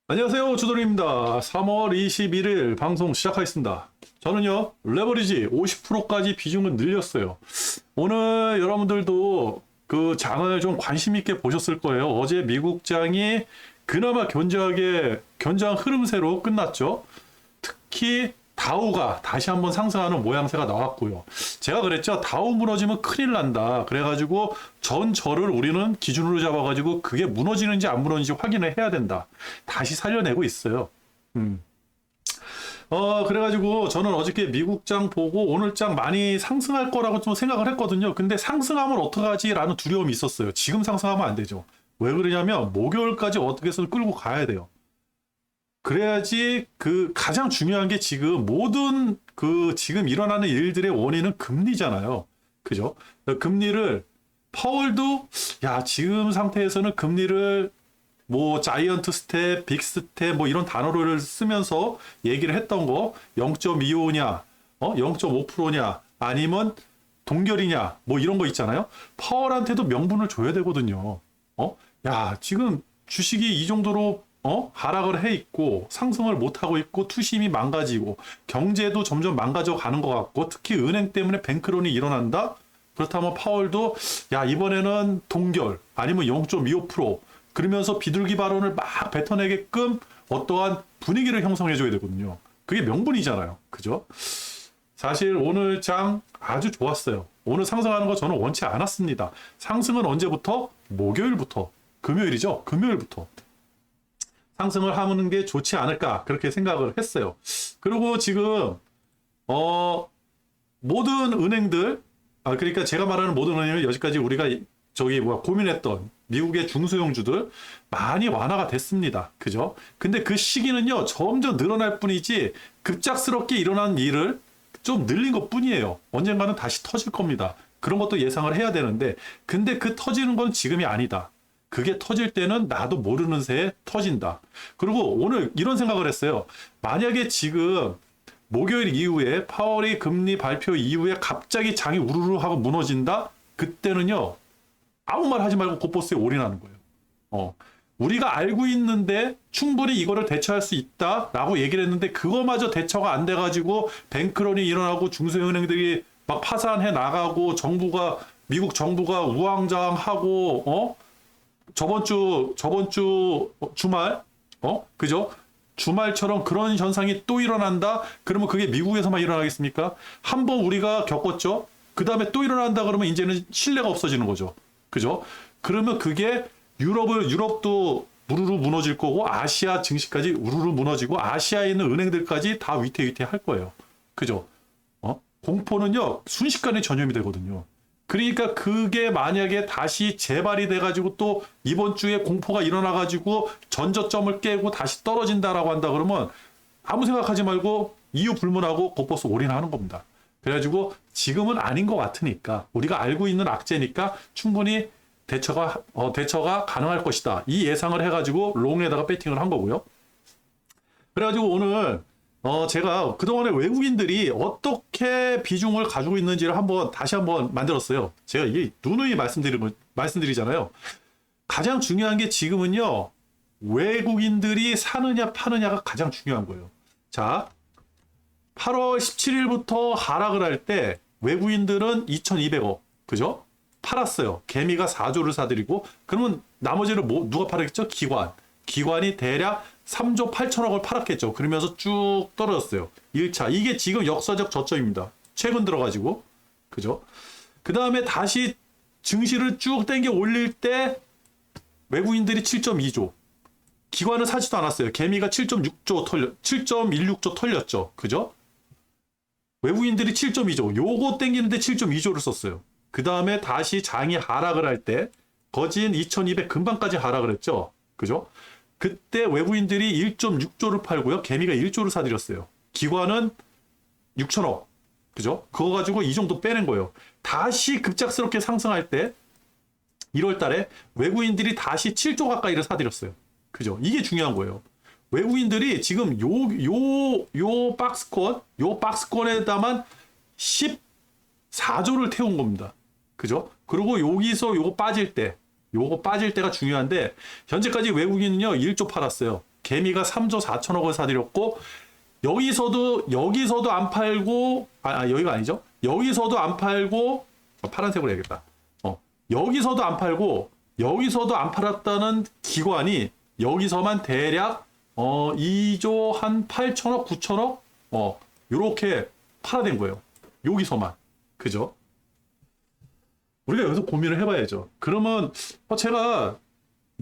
안녕하세요. 주돌입니다. 3월 21일 방송 시작하겠습니다. 저는요, 레버리지 50%까지 비중을 늘렸어요. 오늘 여러분들도 그 장을 좀 관심 있게 보셨을 거예요. 어제 미국장이 그나마 견저한 흐름세로 끝났죠. 특히 다우가 다시 한번 상승하는 모양새가 나왔고요. 제가 그랬죠. 다우 무너지면 큰일 난다. 그래가지고 전저를 우리는 기준으로 잡아가지고 그게 무너지는지 안 무너지는지 확인을 해야 된다. 다시 살려내고 있어요. 그래가지고 저는 어저께 미국장 보고 오늘장 많이 상승할 거라고 좀 생각을 했거든요. 근데 상승하면 어떡하지라는 두려움이 있었어요. 지금 상승하면 안 되죠. 왜 그러냐면 목요일까지 어떻게 해서 끌고 가야 돼요. 그래야지 그 가장 중요한 게 지금 모든 그 지금 일어나는 일들의 원인은 금리잖아요. 그죠? 금리를 파월도 야 지금 상태에서는 금리를 뭐 자이언트 스텝, 빅 스텝 뭐 이런 단어를 쓰면서 얘기를 했던 거 0.25냐, 0.5%냐 아니면 동결이냐 뭐 이런 거 있잖아요. 파월한테도 명분을 줘야 되거든요. 야 지금 주식이 이 정도로 하락을 해 있고 상승을 못 하고 있고 투심이 망가지고 경제도 점점 망가져 가는 것 같고 특히 은행 때문에 뱅크런이 일어난다. 그렇다면 파월도 야 이번에는 동결 아니면 0.25% 그러면서 비둘기 발언을 막 뱉어내게끔 어떠한 분위기를 형성해 줘야 되거든요. 그게 명분이잖아요. 그죠? 사실 오늘 장 아주 좋았어요. 오늘 상승하는 거 저는 원치 않았습니다. 상승은 언제부터? 목요일부터. 금요일이죠. 금요일부터. 상승을 하는 게 좋지 않을까 그렇게 생각을 했어요. 그리고 지금 모든 은행들 그러니까 제가 말하는 모든 은행은 여기까지 우리가 고민했던 미국의 중소형주들 많이 완화가 됐습니다. 그죠? 근데 그 시기는요 점점 늘어날 뿐이지 급작스럽게 일어난 일을 좀 늘린 것 뿐이에요. 언젠가는 다시 터질 겁니다. 그런 것도 예상을 해야 되는데 근데 그 터지는 건 지금이 아니다. 그게 터질 때는 나도 모르는 새에 터진다. 그리고 오늘 이런 생각을 했어요. 만약에 지금 목요일 이후에 파월이 금리 발표 이후에 갑자기 장이 우르르 하고 무너진다? 그때는요. 아무 말 하지 말고 곧버스에 올인하는 거예요. 우리가 알고 있는데 충분히 이거를 대처할 수 있다라고 얘기를 했는데 그거마저 대처가 안 돼가지고 뱅크런이 일어나고 중소형은행들이 막 파산해 나가고 미국 정부가 우왕좌왕하고 저번 주 주말, 그죠? 주말처럼 그런 현상이 또 일어난다? 그러면 그게 미국에서만 일어나겠습니까? 한번 우리가 겪었죠? 그 다음에 또 일어난다 그러면 이제는 신뢰가 없어지는 거죠. 그죠? 그러면 그게 유럽도 우르르 무너질 거고, 아시아 증시까지 우르르 무너지고, 아시아에 있는 은행들까지 다 위태위태할 거예요. 그죠? 공포는요, 순식간에 전염이 되거든요. 그러니까 그게 만약에 다시 재발이 돼가지고 또 이번 주에 공포가 일어나가지고 전저점을 깨고 다시 떨어진다라고 한다 그러면 아무 생각하지 말고 이유 불문하고 곧버스 올인하는 겁니다. 그래가지고 지금은 아닌 것 같으니까 우리가 알고 있는 악재니까 충분히 대처가 가능할 것이다. 이 예상을 해가지고 롱에다가 배팅을 한 거고요. 그래가지고 오늘 제가 그동안에 외국인들이 어떻게 비중을 가지고 있는지를 다시 한번 만들었어요. 제가 이게 누누이 말씀드리잖아요. 가장 중요한 게 지금은요, 외국인들이 사느냐 파느냐가 가장 중요한 거예요. 자, 8월 17일부터 하락을 할 때 외국인들은 2,200억, 그죠? 팔았어요. 개미가 4조를 사들이고, 그러면 나머지를 누가 팔았겠죠? 기관이 대략 3조 8천억을 팔았겠죠. 그러면서 쭉 떨어졌어요. 1차. 이게 지금 역사적 저점입니다. 최근 들어가지고. 그죠? 그 다음에 다시 증시를 쭉 땡겨 올릴 때 외국인들이 7.2조. 기관은 사지도 않았어요. 개미가 7.16조 털렸죠. 그죠? 외국인들이 7.2조. 요거 땡기는데 7.2조를 썼어요. 그 다음에 다시 장이 하락을 할 때 거진 2200 금방까지 하락을 했죠. 그죠? 그때 외부인들이 1.6조를 팔고요. 개미가 1조를 사들였어요. 기관은 6천억. 그죠? 그거 가지고 이 정도 빼낸 거예요. 다시 급작스럽게 상승할 때 1월 달에 외국인들이 다시 7조 가까이를 사들였어요. 그죠? 이게 중요한 거예요. 외국인들이 지금 요 박스권에다만 14조를 태운 겁니다. 그죠? 그리고 여기서 요거 빠질 때가 중요한데 현재까지 외국인은요 1조 팔았어요. 개미가 3조 4천억을 사들였고, 여기서도 안 팔고, 여기가 아니죠. 여기서도 안 팔고, 파란색으로 해야겠다. 여기서도 안 팔고, 여기서도 안 팔았다는 기관이 여기서만 대략 2조 한 8천억, 9천억 요렇게 팔아낸 거예요. 여기서만. 그죠? 우리가 여기서 고민을 해봐야죠. 그러면 제가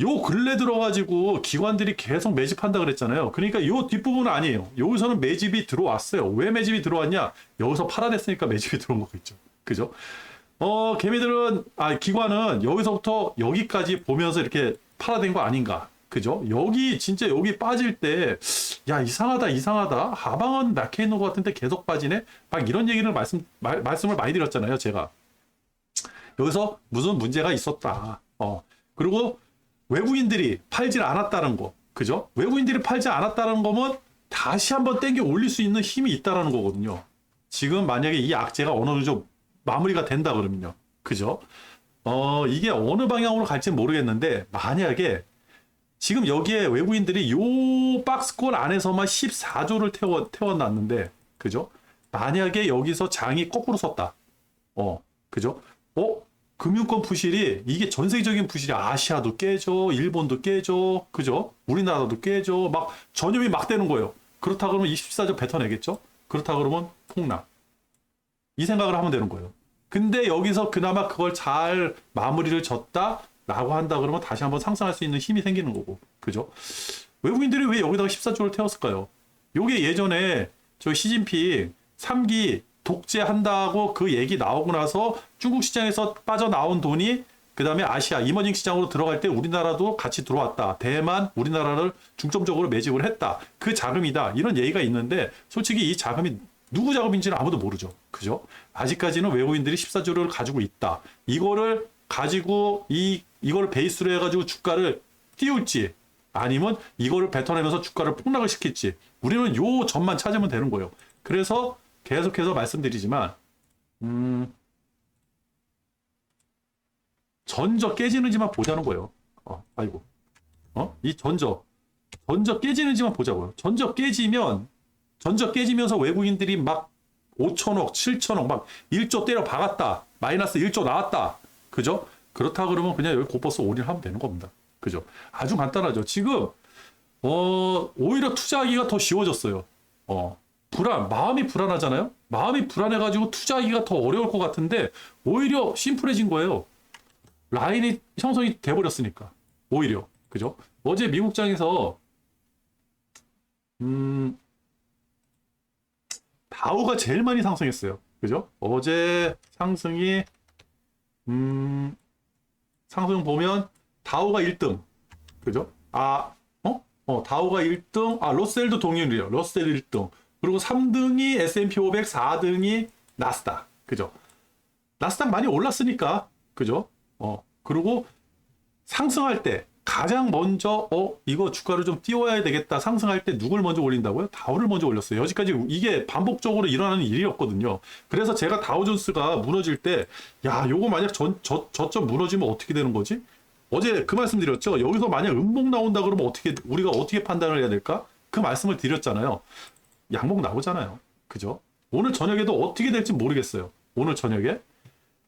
요 근래 들어가지고 기관들이 계속 매집한다 그랬잖아요. 그러니까 요 뒷부분은 아니에요. 여기서는 매집이 들어왔어요. 왜 매집이 들어왔냐? 여기서 팔아냈으니까 매집이 들어온 거겠죠. 그죠? 기관은 여기서부터 여기까지 보면서 이렇게 팔아낸 거 아닌가. 그죠? 진짜 여기 빠질 때, 야, 이상하다. 하방은 낙해 있는 것 같은데 계속 빠지네? 막 이런 얘기를 말씀을 많이 드렸잖아요, 제가. 여기서 무슨 문제가 있었다. 그리고 외국인들이 팔질 않았다는 거. 그죠? 외국인들이 팔지 않았다는 거면 다시 한번 땡겨 올릴 수 있는 힘이 있다라는 거거든요. 지금 만약에 이 악재가 어느 정도 마무리가 된다 그러면요. 그죠? 이게 어느 방향으로 갈지 모르겠는데, 만약에 지금 여기에 외국인들이 요 박스권 안에서만 14조를 태워놨는데, 그죠? 만약에 여기서 장이 거꾸로 섰다. 그죠? 금융권 부실이, 이게 전 세계적인 부실이 아시아도 깨져, 일본도 깨져, 그죠? 우리나라도 깨져, 막 전염이 막 되는 거예요. 그렇다 그러면 24조 뱉어내겠죠? 그렇다 그러면 폭락. 이 생각을 하면 되는 거예요. 근데 여기서 그나마 그걸 잘 마무리를 졌다라고 한다 그러면 다시 한번 상승할 수 있는 힘이 생기는 거고. 그죠? 외국인들이 왜 여기다가 14조를 태웠을까요? 요게 예전에 저 시진핑 3기 독재한다고 그 얘기 나오고 나서 중국 시장에서 빠져나온 돈이 그 다음에 아시아 이머징 시장으로 들어갈 때 우리나라도 같이 들어왔다. 대만, 우리나라를 중점적으로 매집을 했다. 그 자금이다. 이런 얘기가 있는데 솔직히 이 자금이 누구 자금인지는 아무도 모르죠. 그죠? 아직까지는 외국인들이 14조를 가지고 있다. 이거를 가지고 이걸 베이스로 해가지고 주가를 띄울지 아니면 이거를 뱉어내면서 주가를 폭락을 시킬지 우리는 요 점만 찾으면 되는 거예요. 그래서 계속해서 말씀드리지만 전저 깨지는지만 보자는 거예요. 이 전저 깨지는지만 보자고요. 전저 깨지면서 외국인들이 막 5천억, 7천억 막 1조 때려 박았다. 마이너스 1조 나왔다. 그죠? 그렇다 그러면 그냥 여기 고버스 올인하면 되는 겁니다. 그죠? 아주 간단하죠. 지금 오히려 투자하기가 더 쉬워졌어요. 마음이 불안하잖아요. 마음이 불안해가지고 투자하기가 더 어려울 것 같은데 오히려 심플해진 거예요. 라인이 형성이 돼버렸으니까 오히려. 그죠? 어제 미국장에서 다우가 제일 많이 상승했어요. 그죠? 어제 상승이 상승 보면 다우가 1등. 그죠? 다우가 1등. 러셀도 동일이에요. 러셀 1등. 그리고 3등이 S&P 500, 4등이 나스닥. 그죠? 나스닥 많이 올랐으니까. 그죠? 그리고 상승할 때 가장 먼저 이거 주가를 좀 띄워야 되겠다 상승할 때 누굴 먼저 올린다고요? 다우를 먼저 올렸어요. 여지까지 이게 반복적으로 일어나는 일이었거든요. 그래서 제가 다우존스가 무너질 때 요거 만약 저점 무너지면 어떻게 되는 거지? 어제 그 말씀 드렸죠. 여기서 만약 음봉 나온다 그러면 우리가 어떻게 판단을 해야 될까? 그 말씀을 드렸잖아요. 양봉 나오잖아요. 그죠? 오늘 저녁에도 어떻게 될지 모르겠어요. 오늘 저녁에.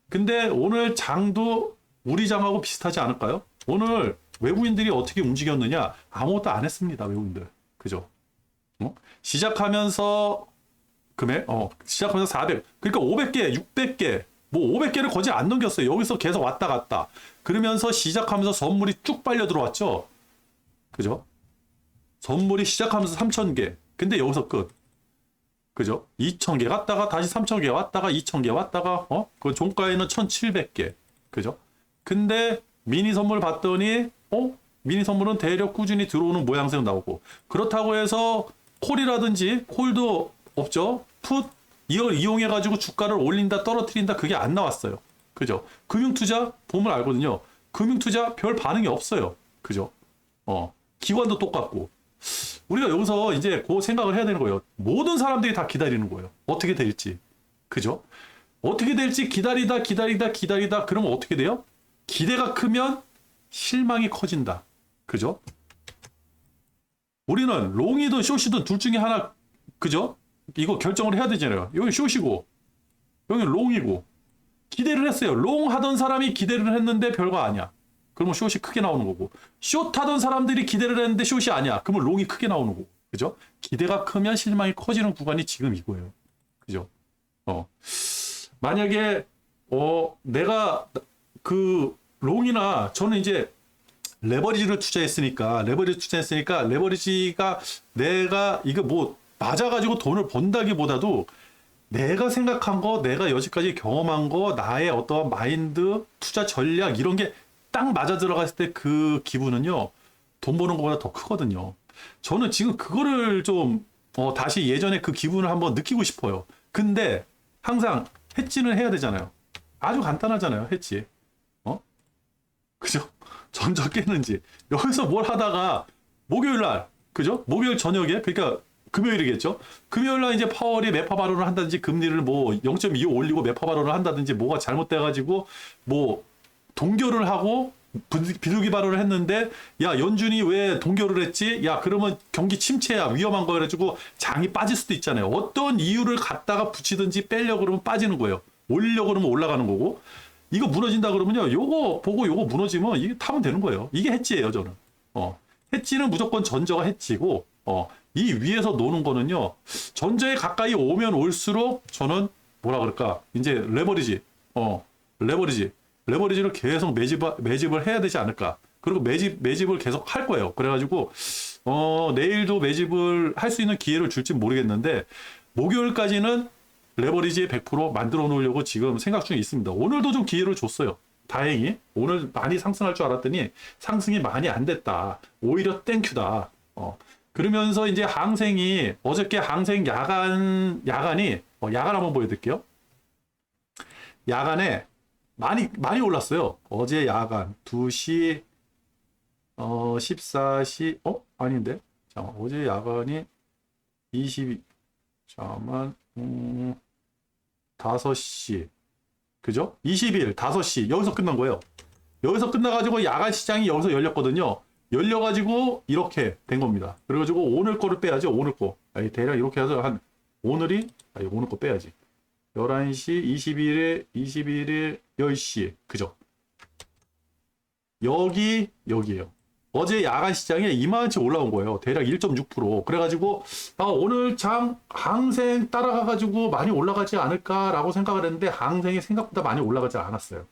근데 오늘 장도 우리 장하고 비슷하지 않을까요? 오늘 외국인들이 어떻게 움직였느냐? 아무것도 안 했습니다. 외국인들. 그죠? 시작하면서 시작하면서 400. 그러니까 500개, 600개, 500개를 거의 안 넘겼어요. 여기서 계속 왔다 갔다. 그러면서 시작하면서 선물이 쭉 빨려 들어왔죠. 그죠? 선물이 시작하면서 3,000개. 근데 여기서 끝. 그죠? 2,000개 갔다가 다시 3,000개 왔다가 2,000개 왔다가 그 종가에는 1,700개. 그죠? 근데 미니 선물 봤더니 미니 선물은 대략 꾸준히 들어오는 모양새로 나오고 그렇다고 해서 콜이라든지 콜도 없죠. 풋 이걸 이용해 가지고 주가를 올린다 떨어뜨린다 그게 안 나왔어요. 그죠? 금융투자 보면 알거든요. 금융투자 별 반응이 없어요. 그죠? 기관도 똑같고 우리가 여기서 이제 그 생각을 해야 되는 거예요. 모든 사람들이 다 기다리는 거예요. 어떻게 될지. 그죠? 어떻게 될지 기다리다 그러면 어떻게 돼요? 기대가 크면 실망이 커진다. 그죠? 우리는 롱이든 숏이든 둘 중에 하나, 그죠? 이거 결정을 해야 되잖아요. 여기 숏이고, 여기 롱이고. 기대를 했어요. 롱 하던 사람이 기대를 했는데 별거 아니야. 그러면 숏이 크게 나오는 거고. 숏 하던 사람들이 기대를 했는데 숏이 아니야. 그러면 롱이 크게 나오는 거고. 그죠? 기대가 크면 실망이 커지는 구간이 지금 이거예요. 그죠? 만약에, 내가 그 롱이나 저는 이제 레버리지를 투자했으니까, 레버리지가 내가 이거 뭐 맞아가지고 돈을 번다기보다도 내가 생각한 거, 내가 여지까지 경험한 거, 나의 어떠한 마인드, 투자 전략 이런 게 딱 맞아 들어갔을 때 그 기분은요, 돈 버는 것보다 더 크거든요. 저는 지금 그거를 좀 다시 예전에 그 기분을 한번 느끼고 싶어요. 근데 항상 해지는 해야 되잖아요. 아주 간단하잖아요, 해지. 그죠? 전적 깨는지. 여기서 뭘 하다가 목요일 날, 그죠? 목요일 저녁에, 그러니까 금요일이겠죠? 금요일 날 이제 파월이 매파 발언을 한다든지 금리를 뭐 0.25 올리고 매파 발언을 한다든지 뭐가 잘못돼가지고 뭐 동결을 하고 비둘기 발언을 했는데 야 연준이 왜 동결을 했지? 야 그러면 경기 침체야 위험한 거 그래가지고 장이 빠질 수도 있잖아요. 어떤 이유를 갖다가 붙이든지 빼려고 그러면 빠지는 거예요. 올리려고 그러면 올라가는 거고 이거 무너진다 그러면요. 요거 보고 요거 무너지면 이게 타면 되는 거예요. 이게 해지예요 저는. 해지는 무조건 전저가 해지고 이 위에서 노는 거는요. 전저에 가까이 오면 올수록 저는 뭐라 그럴까 이제 레버리지를 계속 매집을 해야 되지 않을까. 그리고 매집을 계속 할 거예요. 그래가지고, 내일도 매집을 할 수 있는 기회를 줄지 모르겠는데, 목요일까지는 레버리지에 100% 만들어 놓으려고 지금 생각 중에 있습니다. 오늘도 좀 기회를 줬어요. 다행히. 오늘 많이 상승할 줄 알았더니 상승이 많이 안 됐다. 오히려 땡큐다. 그러면서 이제 항생이, 어저께 항생 야간이, 야간 한번 보여드릴게요. 야간에, 많이 올랐어요. 어제 야간 2시 14시 아닌데. 잠깐 어제 야간이 20 잠깐만 5시 그죠? 20일 5시 여기서 끝난 거예요. 여기서 끝나가지고 야간 시장이 여기서 열렸거든요. 열려가지고 이렇게 된 겁니다. 그래가지고 오늘 거를 빼야죠. 오늘 거. 대략 이렇게 해서 오늘 거 빼야지. 11시 21일 10시 그죠? 여기에요. 어제 야간 시장에 2만원치 올라온 거예요. 대략 1.6%. 그래가지고 오늘 장 항생 따라가가지고 많이 올라가지 않을까라고 생각을 했는데 항생이 생각보다 많이 올라가지 않았어요.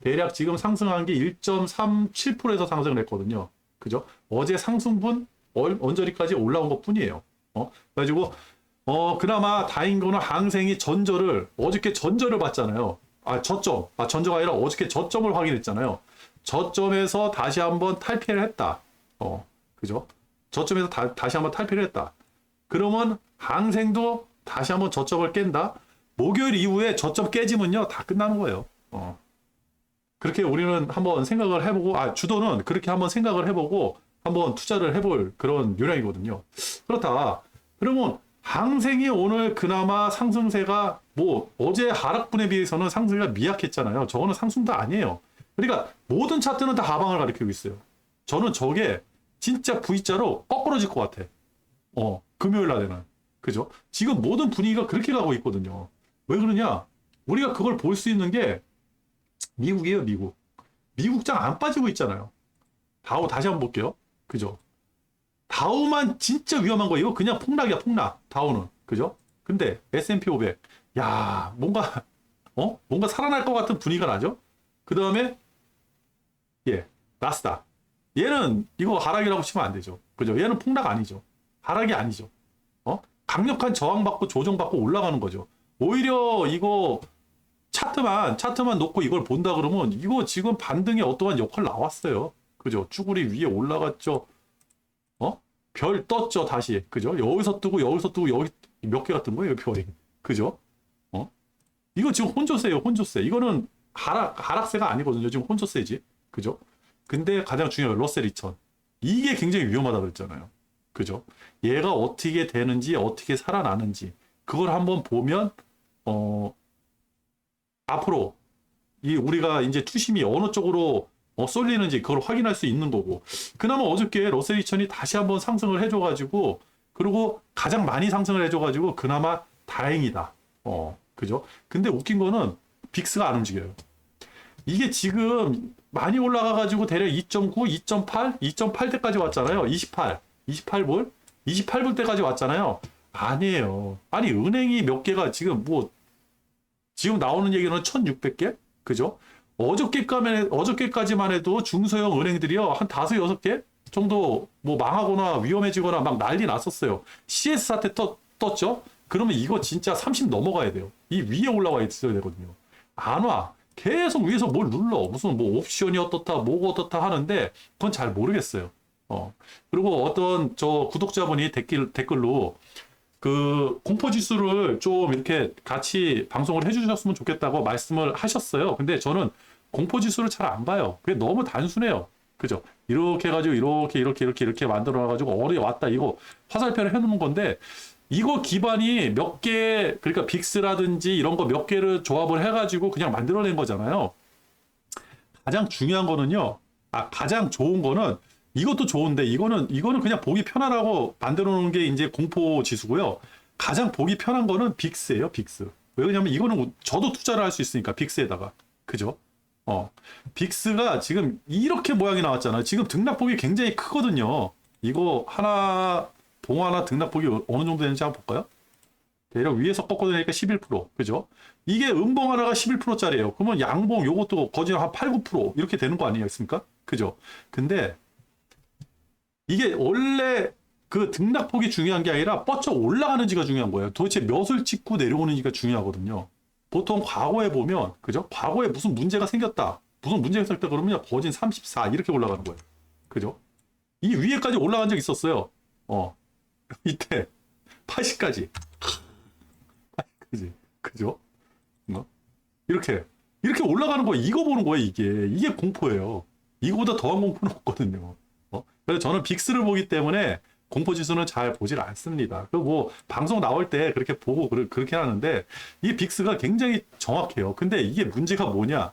대략 지금 상승한 게 1.37%에서 상승을 했거든요. 그죠? 어제 상승분 언저리까지 올라온 것 뿐이에요. 그래가지고 그나마 다행인 거는 항생이 어저께 전저를 봤잖아요. 전저가 아니라 어저께 저점을 확인했잖아요. 저점에서 다시 한번 탈피를 했다. 그죠? 저점에서 다시 한번 탈피를 했다. 그러면 항생도 다시 한번 저점을 깬다. 목요일 이후에 저점 깨지면요, 다 끝나는 거예요. 그렇게 우리는 한번 생각을 해보고, 주도는 그렇게 한번 생각을 해보고, 한번 투자를 해볼 그런 요량이거든요. 그렇다. 그러면 항생이 오늘 그나마 상승세가 어제 하락분에 비해서는 상승세가 미약했잖아요. 저거는 상승도 아니에요. 그러니까 모든 차트는 다 하방을 가리키고 있어요. 저는 저게 진짜 V자로 거꾸러질 것 같아. 금요일 날에는. 그죠? 지금 모든 분위기가 그렇게 가고 있거든요. 왜 그러냐? 우리가 그걸 볼 수 있는 게 미국이에요, 미국. 미국장 안 빠지고 있잖아요. 다우 다시 한번 볼게요. 그죠? 다우만 진짜 위험한 거 이거 그냥 폭락이야 폭락 다우는 그죠? 근데 S&P 500 야 뭔가 살아날 것 같은 분위기가 나죠? 그 다음에 나스닥 얘는 이거 하락이라고 치면 안 되죠. 그죠? 얘는 폭락 아니죠. 하락이 아니죠. 강력한 저항받고 조정받고 올라가는 거죠. 오히려 이거 차트만 놓고 이걸 본다 그러면 이거 지금 반등에 어떠한 역할 나왔어요. 그죠? 쭈구리 위에 올라갔죠. 별 떴죠, 다시. 그죠? 여기서 뜨고, 여기 몇 개가 뜬 거예요, 별이. 그죠? 이거 지금 혼조세예요, 혼조세. 이거는 하락세가 아니거든요. 지금 혼조세지. 그죠? 근데 가장 중요한 러셀 2000. 이게 굉장히 위험하다 그랬잖아요. 그죠? 얘가 어떻게 되는지, 어떻게 살아나는지. 그걸 한번 보면, 앞으로, 우리가 이제 투심이 어느 쪽으로 쏠리는지 그걸 확인할 수 있는 거고. 그나마 어저께 러셀 2000이 다시 한번 상승을 해줘가지고, 그리고 가장 많이 상승을 해줘가지고 그나마 다행이다. 그죠? 근데 웃긴 거는 빅스가 안 움직여요. 이게 지금 많이 올라가가지고 대략 2.9, 2.8, 2.8대까지 왔잖아요. 28불? 28불 때까지 왔잖아요. 아니에요. 아니, 은행이 몇 개가 지금 지금 나오는 얘기는 1600개? 그죠? 어저께까지만 해도 중소형 은행들이요. 한 5, 6개 정도 망하거나 위험해지거나 막 난리 났었어요. CS 사태 떴죠? 그러면 이거 진짜 30 넘어가야 돼요. 이 위에 올라와 있어야 되거든요. 안 와. 계속 위에서 뭘 눌러. 무슨 옵션이 어떻다, 뭐가 어떻다 하는데 그건 잘 모르겠어요. 그리고 어떤 저 구독자분이 댓글로 그 공포지수를 좀 이렇게 같이 방송을 해주셨으면 좋겠다고 말씀을 하셨어요. 근데 저는 공포지수를 잘 안 봐요. 그게 너무 단순해요. 그죠? 이렇게 해가지고 이렇게 만들어놔가지고 어디 왔다 이거 화살표를 해놓는 건데 이거 기반이 몇 개, 그러니까 빅스라든지 이런 거 몇 개를 조합을 해가지고 그냥 만들어낸 거잖아요. 가장 중요한 거는요. 가장 좋은 거는 이것도 좋은데 이거는 그냥 보기 편하라고 만들어 놓은 게 이제 공포 지수고요. 가장 보기 편한 거는 빅스예요, 빅스. 왜 그러냐면 이거는 저도 투자를 할 수 있으니까 빅스에다가. 그죠? 빅스가 지금 이렇게 모양이 나왔잖아요. 지금 등락폭이 굉장히 크거든요. 이거 봉 하나 등락폭이 어느 정도 되는지 한번 볼까요? 대략 위에서 꺾어내니까 11%. 그죠? 이게 음봉 하나가 11%짜리예요. 그러면 양봉 요것도 거의 한 8, 9% 이렇게 되는 거 아니겠습니까? 그죠? 근데 이게 원래 그 등락폭이 중요한 게 아니라 뻗쳐 올라가는지가 중요한 거예요. 도대체 몇을 찍고 내려오는지가 중요하거든요. 보통 과거에 보면, 그죠? 과거에 무슨 문제가 생겼다. 무슨 문제가 생겼다 그러면 거진 34 이렇게 올라가는 거예요. 그죠? 이 위에까지 올라간 적 있었어요. 이때 80까지. 그지? 그죠? 이렇게 올라가는 거예요. 이거 보는 거예요, 이게 공포예요. 이거보다 더한 공포는 없거든요. 그래서 저는 빅스를 보기 때문에 공포 지수는 잘 보질 않습니다. 그리고 방송 나올 때 그렇게 보고 그렇게 하는데 이 빅스가 굉장히 정확해요. 근데 이게 문제가 뭐냐?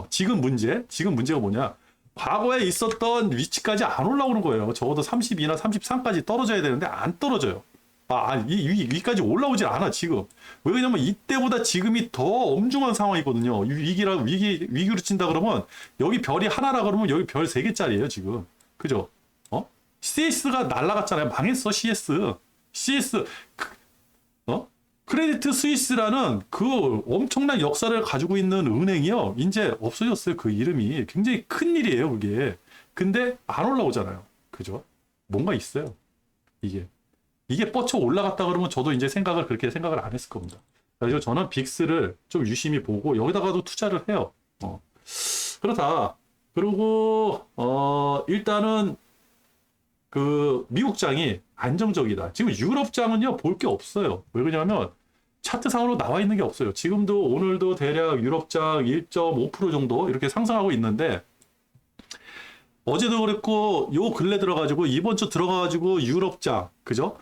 지금 문제가 뭐냐? 과거에 있었던 위치까지 안 올라오는 거예요. 적어도 32나 33까지 떨어져야 되는데 안 떨어져요. 위까지 올라오질 않아, 지금. 왜 그러냐면 이때보다 지금이 더 엄중한 상황이거든요. 위기로 친다 그러면 여기 별이 하나라 그러면 여기 별 3개짜리예요, 지금. 그죠? CS가 날라갔잖아요. 망했어, CS. 크레디트 스위스라는 그 엄청난 역사를 가지고 있는 은행이요. 이제 없어졌어요. 그 이름이. 굉장히 큰 일이에요, 그게. 근데 안 올라오잖아요. 그죠? 뭔가 있어요. 이게 뻗쳐 올라갔다 그러면 저도 이제 그렇게 생각을 안 했을 겁니다. 그래서 저는 빅스를 좀 유심히 보고 여기다가도 투자를 해요. 그렇다. 그리고 일단은 그 미국장이 안정적이다. 지금 유럽장은요 볼 게 없어요. 왜 그러냐면 차트상으로 나와 있는 게 없어요. 지금도 오늘도 대략 유럽장 1.5% 정도 이렇게 상승하고 있는데 어제도 그랬고 요 근래 들어가지고 이번 주 들어가가지고 유럽장 그죠?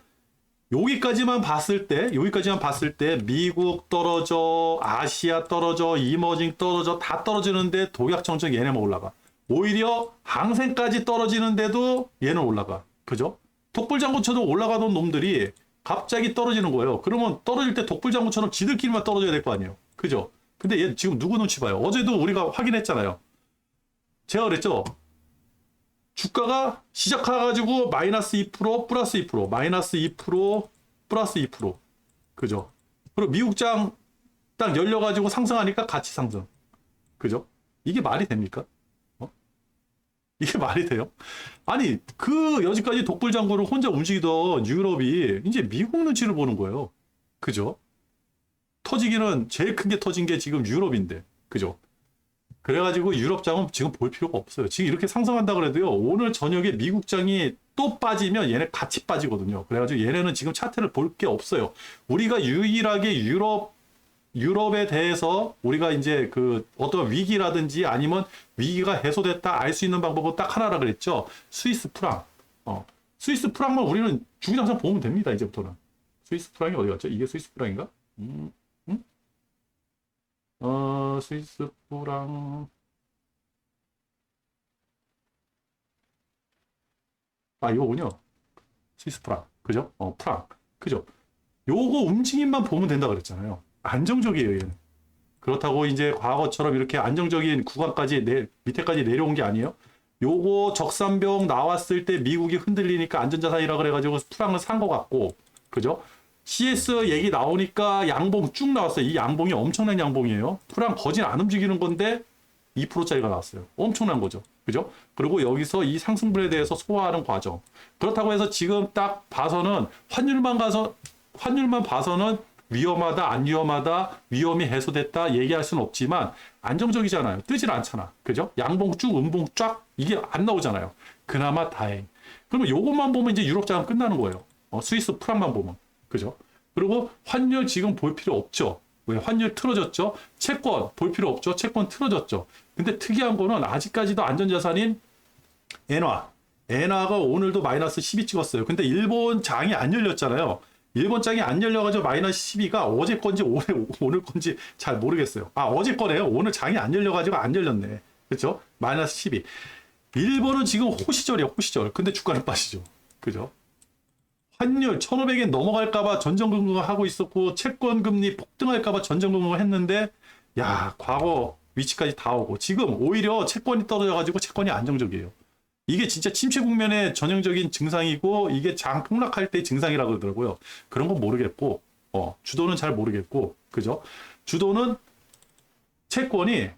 여기까지만 봤을 때 미국 떨어져, 아시아 떨어져, 이머징 떨어져 다 떨어지는데 독약청정 얘네만 올라가. 오히려 항생까지 떨어지는데도 얘는 올라가. 그죠? 독불장군처럼 올라가던 놈들이 갑자기 떨어지는 거예요. 그러면 떨어질 때 독불장군처럼 지들끼리만 떨어져야 될 거 아니에요. 그죠? 근데 얘 지금 누구 눈치 봐요? 어제도 우리가 확인했잖아요. 제가 그랬죠? 주가가 시작해가지고 마이너스 2%, 플러스 2%, 마이너스 2%, 플러스 2%. 그죠? 그리고 미국장 딱 열려가지고 상승하니까 같이 상승. 그죠? 이게 말이 됩니까? 이게 말이 돼요? 아니, 그 여지까지 독불장군을 혼자 움직이던 유럽이 이제 미국 눈치를 보는 거예요. 그죠? 터지기는 제일 큰 게 터진 게 지금 유럽인데. 그죠? 그래가지고 유럽장은 지금 볼 필요가 없어요. 지금 이렇게 상승한다 그래도요. 오늘 저녁에 미국장이 또 빠지면 얘네 같이 빠지거든요. 그래가지고 얘네는 지금 차트를 볼 게 없어요. 우리가 유일하게 유럽에 대해서 우리가 이제 그 어떤 위기라든지 아니면 위기가 해소됐다 알 수 있는 방법은 딱 하나라 그랬죠. 스위스 프랑. 스위스 프랑만 우리는 주기장상 보면 됩니다. 이제부터는. 스위스 프랑이 어디 갔죠? 이게 스위스 프랑인가? 스위스 프랑. 아, 이거군요. 스위스 프랑. 그죠? 프랑. 그죠? 요거 움직임만 보면 된다 그랬잖아요. 안정적이에요, 얘는. 그렇다고 이제 과거처럼 이렇게 안정적인 구간까지 밑에까지 내려온 게 아니에요. 요거 적산병 나왔을 때 미국이 흔들리니까 안전자산이라 그래가지고 프랑을 산 것 같고, 그죠? CS 얘기 나오니까 양봉 쭉 나왔어요. 이 양봉이 엄청난 양봉이에요. 프랑 거진 안 움직이는 건데 2%짜리가 나왔어요. 엄청난 거죠. 그죠? 그리고 여기서 이 상승분에 대해서 소화하는 과정. 그렇다고 해서 지금 딱 봐서는 환율만 봐서는 위험하다, 안 위험하다, 위험이 해소됐다 얘기할 수는 없지만 안정적이잖아요. 뜨질 않잖아. 그죠? 양봉 쭉, 음봉 쫙 이게 안 나오잖아요. 그나마 다행. 그러면 요것만 보면 이제 유럽 자금 끝나는 거예요. 스위스 프랑만 보면. 그죠? 그리고 환율 지금 볼 필요 없죠. 왜? 환율 틀어졌죠? 채권 볼 필요 없죠? 채권 틀어졌죠? 근데 특이한 거는 아직까지도 안전자산인 엔화. 엔화가 오늘도 마이너스 12 찍었어요. 근데 일본 장이 안 열렸잖아요. 일본 장이 안 열려가지고 마이너스 12가 어제 건지 오늘 건지 잘 모르겠어요. 아, 어제 거네요. 오늘 장이 안 열려가지고 안 열렸네. 그렇죠? 마이너스 12. 일본은 지금 호시절이야, 호시절. 근데 주가는 빠지죠. 그죠? 환율 1,500엔 넘어갈까봐 전전긍긍을 하고 있었고, 채권 금리 폭등할까봐 전전긍긍을 했는데, 야, 과거 위치까지 다 오고, 지금 오히려 채권이 떨어져가지고 채권이 안정적이에요. 이게 진짜 침체 국면의 전형적인 증상이고, 이게 장 폭락할 때 증상이라고 그러더라고요. 그런 건 모르겠고, 주도는 잘 모르겠고, 그죠? 주도는 채권이,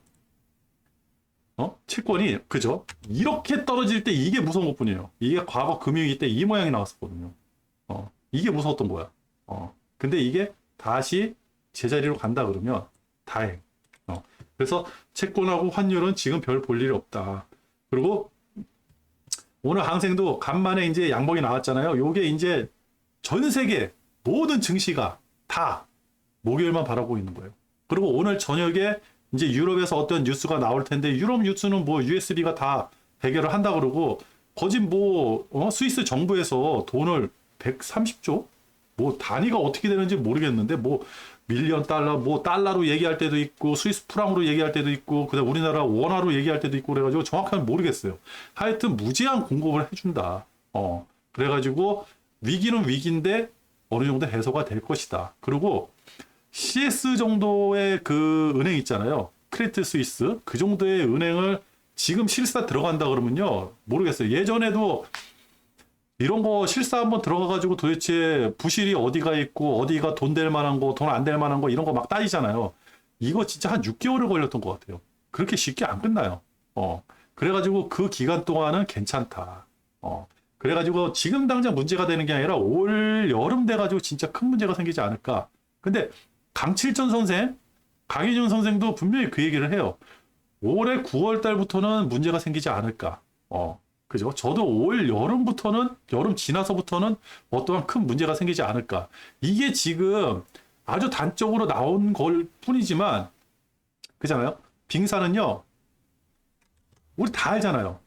그죠? 이렇게 떨어질 때 이게 무서운 것 뿐이에요. 이게 과거 금융위기 때 이 모양이 나왔었거든요. 이게 무서웠던 거야. 근데 이게 다시 제자리로 간다 그러면 다행. 그래서 채권하고 환율은 지금 별 볼 일이 없다. 그리고 오늘 항생도 간만에 이제 양봉이 나왔잖아요. 요게 이제 전 세계 모든 증시가 다 목요일만 바라보고 있는 거예요. 그리고 오늘 저녁에 이제 유럽에서 어떤 뉴스가 나올 텐데, 유럽 뉴스는 뭐 USB가 다 해결을 한다 그러고, 거짓 스위스 정부에서 돈을 130조? 뭐 단위가 어떻게 되는지 모르겠는데, 뭐 밀리언 달러, 뭐 달러로 얘기할 때도 있고, 스위스 프랑으로 얘기할 때도 있고, 그다음 우리나라 원화로 얘기할 때도 있고, 그래가지고 정확하게 모르겠어요. 하여튼 무제한 공급을 해준다. 그래가지고 위기는 위기인데 어느 정도 해소가 될 것이다. 그리고 CS 정도의 그 은행 있잖아요. 크레디트 스위스 그 정도의 은행을 지금 실사 들어간다 그러면요, 모르겠어요. 예전에도 이런 거 실사 한번 들어가가지고 도대체 부실이 어디가 있고 어디가 돈 될 만한 거, 돈 안 될 만한 거 이런 거 막 따지잖아요. 이거 진짜 한 6개월을 걸렸던 것 같아요. 그렇게 쉽게 안 끝나요. 그래가지고 그 기간 동안은 괜찮다. 그래가지고 지금 당장 문제가 되는 게 아니라 올 여름 돼가지고 진짜 큰 문제가 생기지 않을까. 근데 강칠전 선생, 강희준 선생도 분명히 그 얘기를 해요. 올해 9월 달부터는 문제가 생기지 않을까. 그죠? 저도 올 여름부터는, 여름 지나서부터는 어떠한 큰 문제가 생기지 않을까. 이게 지금 아주 단적으로 나온 걸 뿐이지만, 그잖아요? 빙산은요, 우리 다 알잖아요.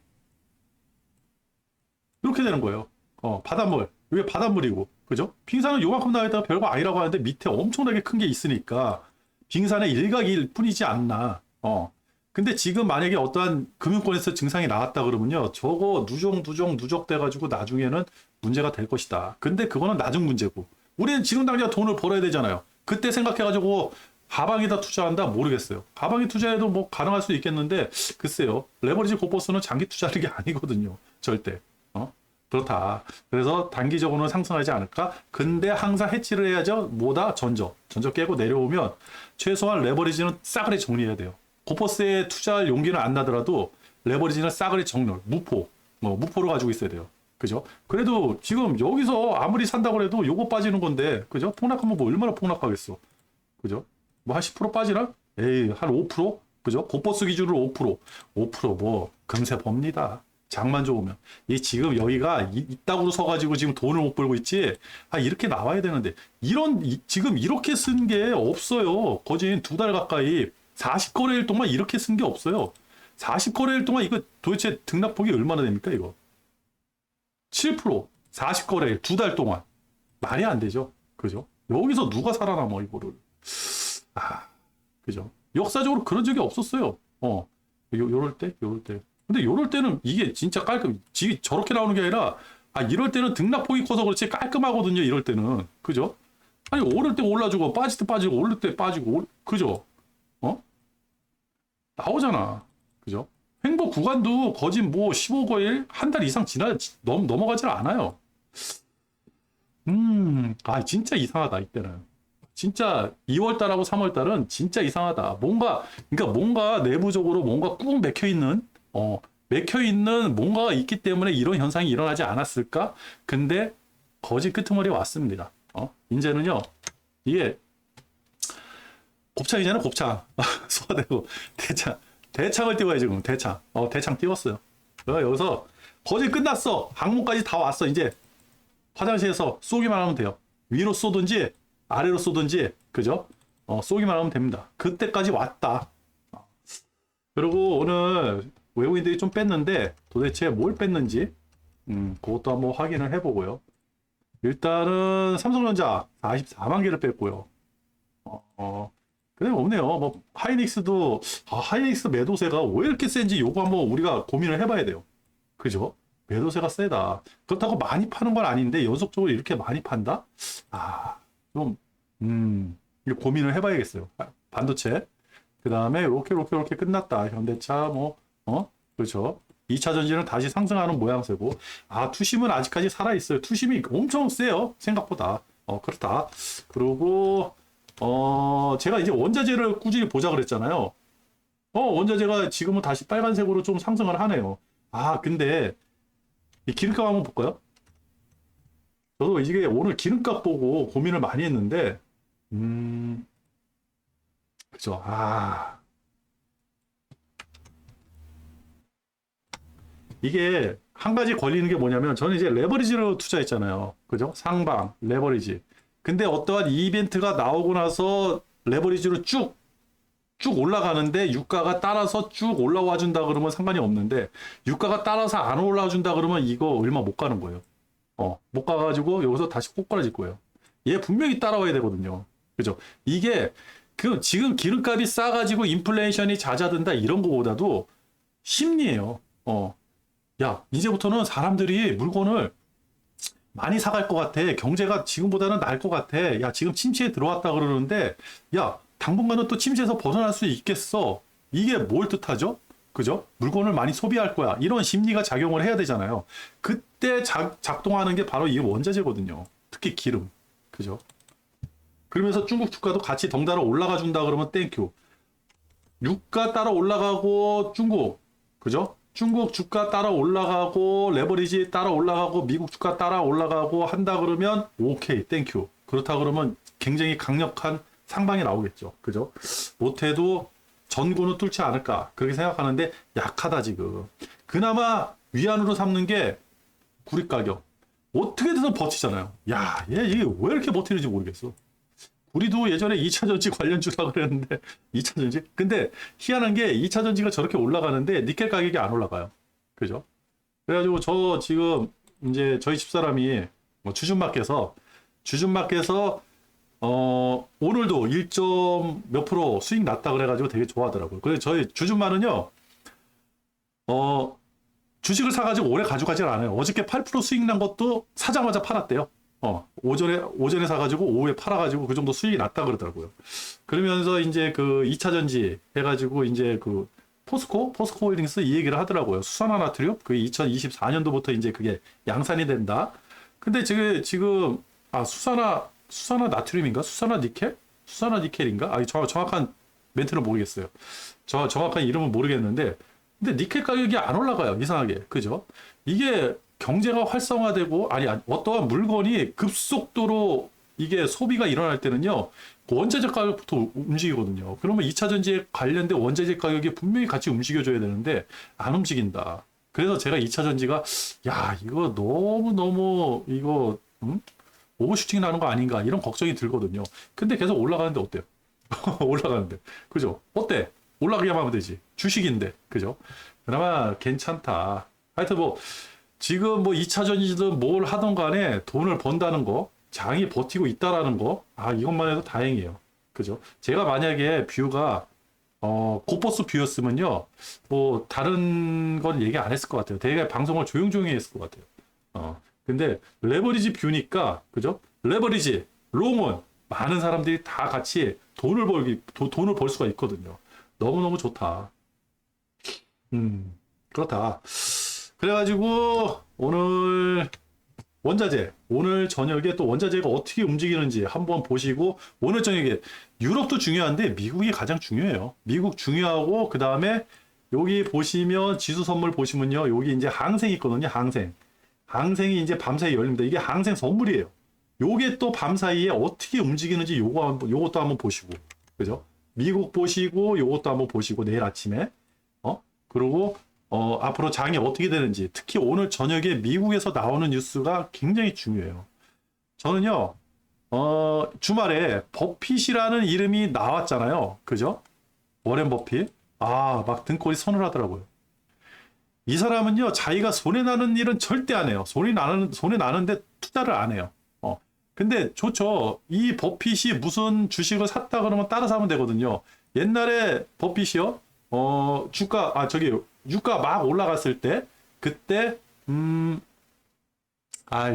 이렇게 되는 거예요. 바닷물. 이게 바닷물이고, 그죠? 빙산은 요만큼 나와있다가 별거 아니라고 하는데 밑에 엄청나게 큰 게 있으니까 빙산의 일각일 뿐이지 않나. 근데 지금 만약에 어떠한 금융권에서 증상이 나왔다 그러면요, 저거 누적 돼가지고 나중에는 문제가 될 것이다. 근데 그거는 나중 문제고, 우리는 지금 당장 돈을 벌어야 되잖아요. 그때 생각해가지고 가방에다 투자한다? 모르겠어요. 가방에 투자해도 뭐 가능할 수도 있겠는데, 글쎄요. 레버리지 고퍼스는 장기 투자하는 게 아니거든요. 절대. 그렇다. 그래서 단기적으로는 상승하지 않을까? 근데 항상 해치를 해야죠. 뭐다? 전저 깨고 내려오면 최소한 레버리지는 싸그리 정리해야 돼요. 고퍼스에 투자할 용기는 안 나더라도 레버리지는 싸그리 정렬, 무포를 가지고 있어야 돼요. 그죠? 그래도 지금 여기서 아무리 산다고 해도 요거 빠지는 건데, 그죠? 폭락하면 뭐 얼마나 폭락하겠어. 그죠? 뭐 한 10% 빠지나? 에이, 한 5%? 그죠? 고퍼스 기준으로 5%. 5% 뭐 금세 봅니다. 장만 좋으면. 이 지금 여기가 이따구로 서가지고 지금 돈을 못 벌고 있지. 이렇게 나와야 되는데. 지금 이렇게 쓴 게 없어요. 거진 2달 가까이 40거래일 동안 이렇게 쓴 게 없어요. 40거래일 동안 이거 도대체 등락폭이 얼마나 됩니까, 이거? 7%. 40거래일 2달 동안. 말이 안 되죠. 그죠? 여기서 누가 살아남아, 이거를. 그죠? 역사적으로 그런 적이 없었어요. 요럴 때. 근데 요럴 때는 이게 진짜 깔끔, 저렇게 나오는 게 아니라 아, 이럴 때는 등락폭이 커서 그렇지 깔끔하거든요. 이럴 때는. 그죠? 아니, 오를 때 올라주고, 빠질 때 빠지고, 오를 때 빠지고, 그죠? 어? 나오잖아. 그죠? 횡보 구간도 거진 뭐 15거일 한 달 이상 넘어가질 않아요. 아, 진짜 이상하다, 이때는. 진짜 2월달하고 3월달은 진짜 이상하다. 그러니까 뭔가 내부적으로 뭔가 꾹 맥혀 있는 뭔가가 있기 때문에 이런 현상이 일어나지 않았을까? 근데 거짓 끄트머리 왔습니다. 이제는요, 이게 곱창이잖아, 곱창. 소화되고, 대창을 띄워야 지금, 대창 띄웠어요. 여기서 거짓 끝났어. 항목까지 다 왔어. 이제 화장실에서 쏘기만 하면 돼요. 위로 쏘든지, 아래로 쏘든지, 그죠? 쏘기만 하면 됩니다. 그때까지 왔다. 그리고 오늘 외국인들이 좀 뺐는데 도대체 뭘 뺐는지 그것도 한번 확인을 해보고요. 일단은 삼성전자 44만 개를 뺐고요. 그래 없네요. 뭐 하이닉스 매도세가 왜 이렇게 센지 요거 한번 우리가 고민을 해봐야 돼요. 그죠? 매도세가 세다. 그렇다고 많이 파는 건 아닌데 연속적으로 이렇게 많이 판다? 좀 이거 고민을 해봐야겠어요. 반도체. 그 다음에 이렇게 끝났다. 현대차 그렇죠. 2차 전지는 다시 상승하는 모양새고, 투심은 아직까지 살아있어요. 투심이 엄청 세요. 생각보다. 그렇다. 그리고, 제가 이제 원자재를 꾸준히 보자 그랬잖아요. 원자재가 지금은 다시 빨간색으로 좀 상승을 하네요. 근데, 이 기름값 한번 볼까요? 저도 이게 오늘 기름값 보고 고민을 많이 했는데, 그죠. 이게 한 가지 걸리는 게 뭐냐면 저는 이제 레버리지로 투자했잖아요. 그죠? 상방, 레버리지. 근데 어떠한 이벤트가 나오고 나서 레버리지로 쭉 올라가는데 유가가 따라서 쭉 올라와 준다 그러면 상관이 없는데 유가가 따라서 안 올라와 준다 그러면 이거 얼마 못 가는 거예요. 못 가가지고 여기서 다시 꼬꾸라질 거예요. 얘 분명히 따라와야 되거든요. 그죠? 이게 지금 기름값이 싸가지고 인플레이션이 잦아든다 이런 거보다도 심리예요. 야, 이제부터는 사람들이 물건을 많이 사갈 것 같아. 경제가 지금보다는 나을 것 같아. 야, 지금 침체에 들어왔다 그러는데, 야, 당분간은 또 침체에서 벗어날 수 있겠어. 이게 뭘 뜻하죠? 그죠? 물건을 많이 소비할 거야. 이런 심리가 작용을 해야 되잖아요. 그때 작동하는 게 바로 이 원자재거든요. 특히 기름. 그죠? 그러면서 중국 주가도 같이 덩달아 올라가 준다 그러면 땡큐. 유가 따라 올라가고 중국. 그죠? 중국 주가 따라 올라가고 레버리지 따라 올라가고 미국 주가 따라 올라가고 한다 그러면 오케이 땡큐. 그렇다 그러면 굉장히 강력한 상방이 나오겠죠. 그죠? 못해도 전구는 뚫지 않을까 그렇게 생각하는데 약하다 지금. 그나마 위안으로 삼는 게 구리 가격. 어떻게 해서 버티잖아요. 야, 이게 왜 이렇게 버티는지 모르겠어. 우리도 예전에 2차 전지 관련주라 그랬는데 2차 전지? 근데 희한한 게 2차 전지가 저렇게 올라가는데 니켈 가격이 안 올라가요. 그죠? 그래가지고 저 지금 이제 저희 집사람이 주준마켓에서 오늘도 1점 몇 프로 수익 났다 그래가지고 되게 좋아하더라고요. 그래서 저희 주준마는요 주식을 사가지고 오래 가져가질 않아요. 어저께 8% 수익 난 것도 사자마자 팔았대요. 오전에 사가지고 오후에 팔아가지고 그 정도 수익이 났다 그러더라고요. 그러면서 이제 그 2차 전지 해가지고 이제 그 포스코 홀딩스 이 얘기를 하더라고요. 수산화나트륨 그 2024년도부터 이제 그게 양산이 된다. 근데 지금 수산화 나트륨인가? 수산화 니켈인가? 정확한 멘트는 모르겠어요. 정확한 이름은 모르겠는데 근데 니켈 가격이 안 올라가요. 이상하게. 그죠? 이게 경제가 활성화되고 어떠한 물건이 급속도로 이게 소비가 일어날 때는요 원자재 가격부터 움직이거든요. 그러면 2차 전지에 관련된 원자재 가격이 분명히 같이 움직여줘야 되는데 안 움직인다. 그래서 제가 2차 전지가 이거 너무 이거 오버슈팅 나는 거 아닌가 이런 걱정이 들거든요. 근데 계속 올라가는데 어때요? 올라가는데 그죠? 어때? 올라가기만 하면 되지. 주식인데 그죠? 그나마 괜찮다. 하여튼 지금 2차 전지든 뭘 하던 간에 돈을 번다는 거, 장이 버티고 있다라는 거, 이것만 해도 다행이에요. 그죠? 제가 만약에 뷰가, 고버스 뷰였으면요, 다른 건 얘기 안 했을 것 같아요. 되게 방송을 조용조용히 했을 것 같아요. 근데 레버리지 뷰니까 그죠? 레버리지 롱은 많은 사람들이 다 같이 돈을 벌 수가 있거든요. 너무너무 좋다. 그렇다. 그래가지고 오늘 원자재, 오늘 저녁에 또 원자재가 어떻게 움직이는지 한번 보시고, 오늘 저녁에 유럽도 중요한데 미국이 가장 중요해요. 미국 중요하고, 그 다음에 여기 보시면 지수 선물 보시면요. 여기 이제 항생 있거든요. 항생. 항생이 이제 밤사이에 열립니다. 이게 항생 선물이에요. 요게 또 밤사이에 어떻게 움직이는지 요것도 한번 보시고, 그죠? 미국 보시고, 요것도 한번 보시고, 내일 아침에. 그리고 앞으로 장이 어떻게 되는지, 특히 오늘 저녁에 미국에서 나오는 뉴스가 굉장히 중요해요. 저는요, 주말에 버핏이라는 이름이 나왔잖아요. 그죠? 워렌 버핏. 막 등골이 서늘하더라고요. 이 사람은요, 자기가 손해나는 일은 절대 안 해요. 손해 나는데 투자를 안 해요. 근데 좋죠. 이 버핏이 무슨 주식을 샀다 그러면 따라 사면 되거든요. 옛날에 버핏이요, 유가 막 올라갔을 때, 그때,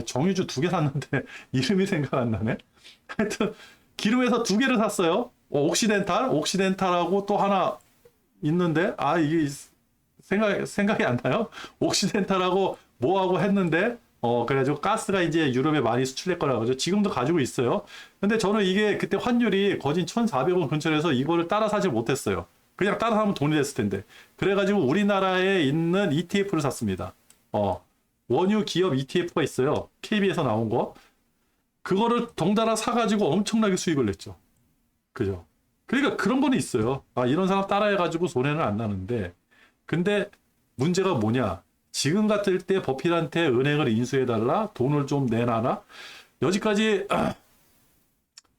정유주 2개 샀는데, 이름이 생각 안 나네. 하여튼, 기름에서 2개를 샀어요. 옥시덴탈하고 또 하나 있는데, 이게 생각이 안 나요? 옥시덴탈하고 뭐하고 했는데, 그래가지고 가스가 이제 유럽에 많이 수출될 거라고 하죠. 지금도 가지고 있어요. 근데 저는 이게 그때 환율이 거진 1,400원 근처에서 이거를 따라 사질 못했어요. 그냥 따라 사면 돈이 됐을 텐데. 그래가지고 우리나라에 있는 ETF를 샀습니다. 원유 기업 ETF가 있어요. KB에서 나온 거. 그거를 덩달아 사가지고 엄청나게 수익을 냈죠. 그죠? 그러니까 그런 거는 있어요. 이런 사람 따라해가지고 손해는 안 나는데. 근데 문제가 뭐냐? 지금 같을 때 버핏한테 은행을 인수해달라? 돈을 좀 내놔라? 여지까지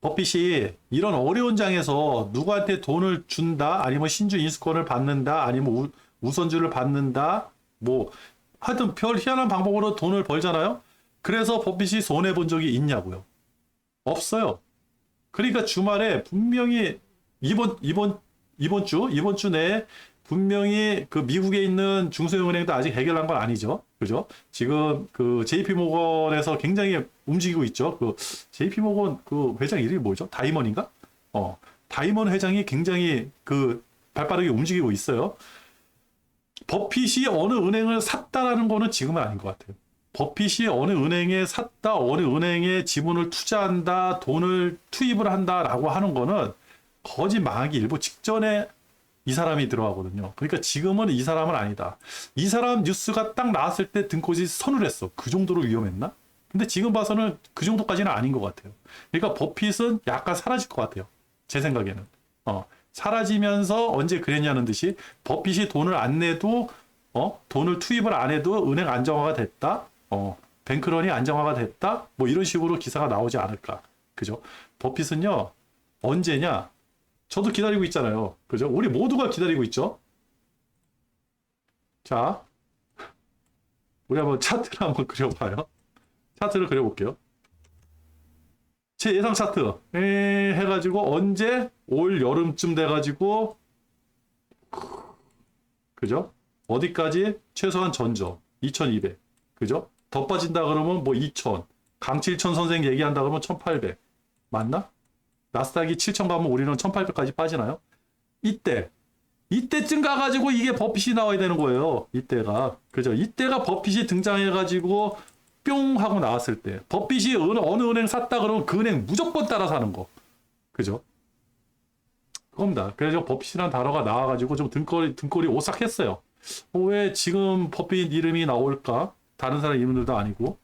버핏이 이런 어려운 장에서 누구한테 돈을 준다, 아니면 신주 인수권을 받는다, 아니면 우선주를 받는다, 뭐 하여튼 별 희한한 방법으로 돈을 벌잖아요. 그래서 버핏이 손해 본 적이 있냐고요? 없어요. 그러니까 주말에 분명히 이번 주 내에 분명히 그 미국에 있는 중소형은행도 아직 해결한 건 아니죠. 그죠? 지금 그 JP 모건에서 굉장히 움직이고 있죠. 그 JP 모건 그 회장 이름이 뭐죠? 다이먼인가? 다이먼 회장이 굉장히 그 발빠르게 움직이고 있어요. 버핏이 어느 은행을 샀다라는 거는 지금은 아닌 것 같아요. 버핏이 어느 은행에 샀다, 어느 은행에 지분을 투자한다, 돈을 투입을 한다라고 하는 거는 거짓 망하기 일보 직전에 이 사람이 들어가거든요. 그러니까 지금은 이 사람은 아니다. 이 사람 뉴스가 딱 나왔을 때 등꽃이 서늘했어. 그 정도로 위험했나? 근데 지금 봐서는 그 정도까지는 아닌 것 같아요. 그러니까 버핏은 약간 사라질 것 같아요. 제 생각에는. 사라지면서 언제 그랬냐는 듯이 버핏이 돈을 안 내도, 돈을 투입을 안 해도 은행 안정화가 됐다. 뱅크런이 안정화가 됐다. 뭐 이런 식으로 기사가 나오지 않을까. 그죠? 버핏은요, 언제냐? 저도 기다리고 있잖아요. 그죠? 우리 모두가 기다리고 있죠? 자, 우리 한번 차트를 한번 그려봐요. 차트를 그려볼게요. 제 예상 차트 해가지고 언제 올 여름쯤 돼가지고 그죠? 어디까지 최소한 전저 2200 그죠? 더 빠진다 그러면 뭐 2000 강칠천 선생 얘기한다 그러면 1800 맞나? 나스닥이 7000 가면 우리는 1800까지 빠지나요? 이때쯤 가가지고 이게 버핏이 나와야 되는 거예요. 이때가 그죠? 이때가 버핏이 등장해가지고 뿅 하고 나왔을 때 버핏이 어느 은행 샀다 그러면 그 은행 무조건 따라 사는 거 그죠? 그겁니다. 그래서 버핏이라는 단어가 나와가지고 좀 등골이 오싹했어요. 왜 지금 버핏 이름이 나올까? 다른 사람 이름들도 아니고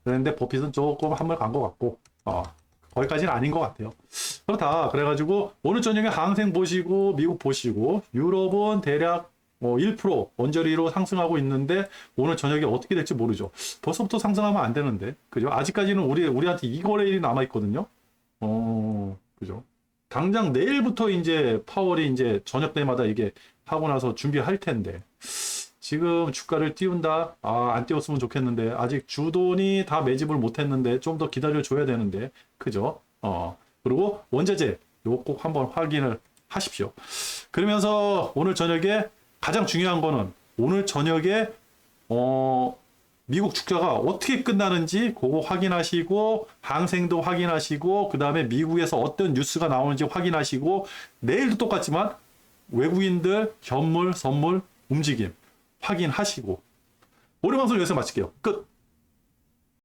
그런데 버핏은 조금 한물 간 것 같고 거기까지는 아닌 것 같아요. 그렇다. 그래가지고 오늘 저녁에 항생 보시고 미국 보시고 유럽은 대략 1% 언저리로 상승하고 있는데 오늘 저녁에 어떻게 될지 모르죠. 벌써부터 상승하면 안 되는데 그죠? 아직까지는 우리한테 2거래일이 남아 있거든요. 그죠? 당장 내일부터 이제 파월이 이제 저녁 때마다 이게 하고 나서 준비할 텐데 지금 주가를 띄운다? 안 띄웠으면 좋겠는데 아직 주돈이 다 매집을 못했는데 좀 더 기다려줘야 되는데 그죠? 그리고 원자재 요거 꼭 한번 확인을 하십시오. 그러면서 오늘 저녁에 가장 중요한 거는 오늘 저녁에 미국 주가가 어떻게 끝나는지 그거 확인하시고 항생도 확인하시고 그 다음에 미국에서 어떤 뉴스가 나오는지 확인하시고 내일도 똑같지만 외국인들 현물 선물 움직임 확인하시고 오늘 방송 여기서 마칠게요. 끝.